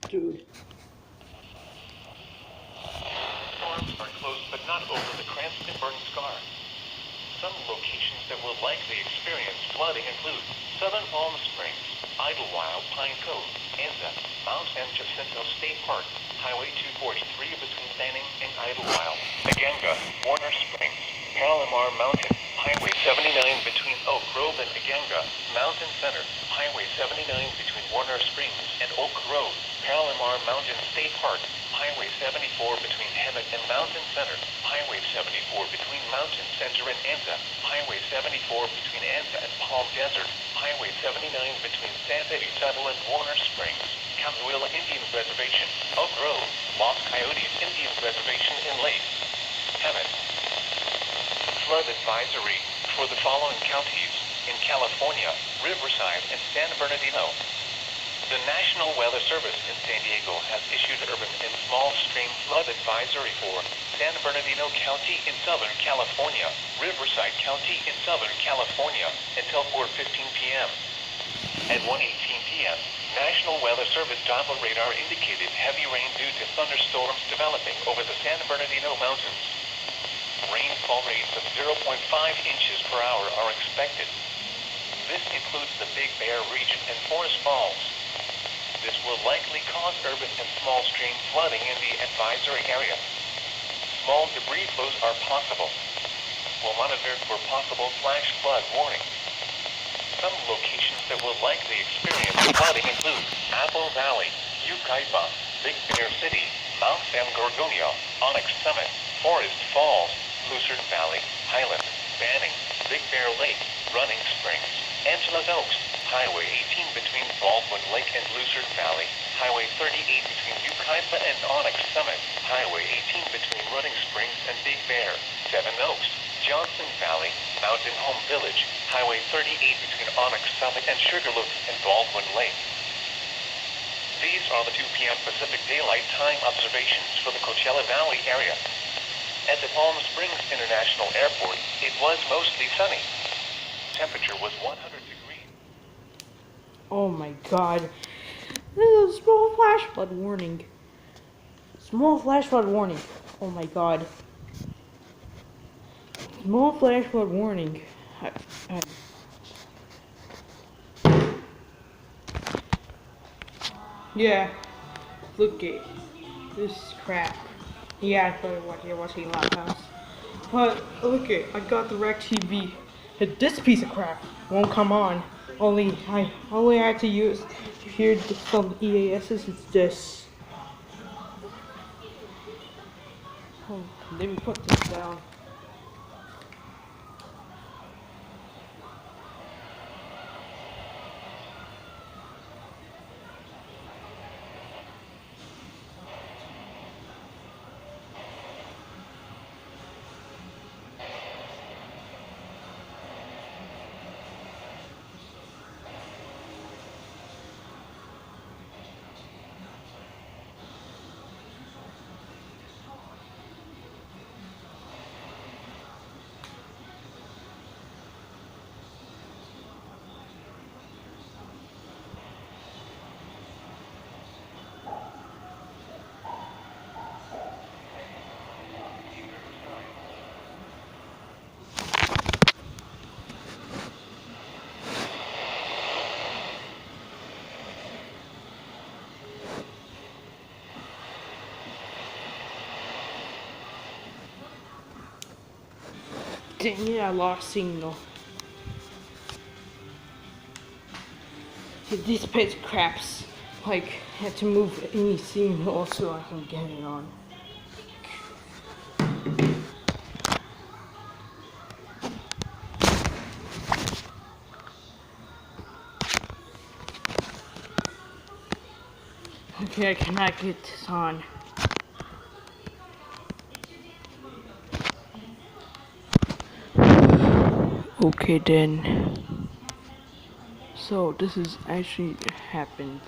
Dude. Storms are close but not over the Cranston burn scar. Some locations that will likely experience flooding include Southern Palm Springs, Idlewild, Pine Cove, Anza, Mount San Jacinto State Park, Highway 243 between Banning and Idlewild, Aganga, Warner Springs, Palomar Mountain, Highway 79 between Oak Grove and Aganga, Mountain Center, Highway 79 between Warner Springs and Oak Grove, Palomar Mountain State Park, Highway 74 between Hemet and Mountain Center, Highway 74 between Mountain Center and Anza, Highway 74 between Anza and Palm Desert, Highway 79 between Santa Isabel and Warner Springs, Cahuilla Indian Reservation, Oak Grove, Los Coyotes Indian Reservation in Lake Hemet. Flood advisory for the following counties in California, Riverside and San Bernardino. The National Weather Service in San Diego has issued urban and small stream flood advisory for San Bernardino County in Southern California, Riverside County in Southern California, until 4:15 p.m. At 1:18 p.m., National Weather Service Doppler radar indicated heavy rain due to thunderstorms developing over the San Bernardino Mountains. Rainfall rates of 0.5 inches per hour are expected. This includes the Big Bear region and Forest Falls. This will likely cause urban and small stream flooding in the advisory area. Small debris flows are possible. We'll monitor for possible flash flood warning. Some locations that will likely experience flooding include Apple Valley, Yucaipa, Big Bear City, Mount San Gorgonio, Onyx Summit, Forest Falls, Lucerne Valley, Highland, Banning, Big Bear Lake, Running Springs, Angeles Oaks, Highway 18 between Baldwin Lake and Lucerne Valley, Highway 38 between Yucaipa and Onyx Summit, Highway 18 between Running Springs and Big Bear, Seven Oaks, Johnson Valley, Mountain Home Village, Highway 38 between Onyx Summit and Sugarloaf and Baldwin Lake. These are the 2 p.m. Pacific Daylight Time observations for the Coachella Valley area. At the Palm Springs International Airport, it was mostly sunny. Temperature was 100 degrees. Oh my god. This is a small flash flood warning. Small flash flood warning. Oh my god. Small flash flood warning. Yeah. Look at this crap. Yeah, I thought you're watching last house. But look at, I got directv. This piece of crap won't come on. I had to use to hear some EASs. It's this. Oh, let me put this down. Dang it, I lost signal. These pets craps, like, had to move any signal so I can get it on. Okay, I cannot get this on. Okay then. So this is actually happens.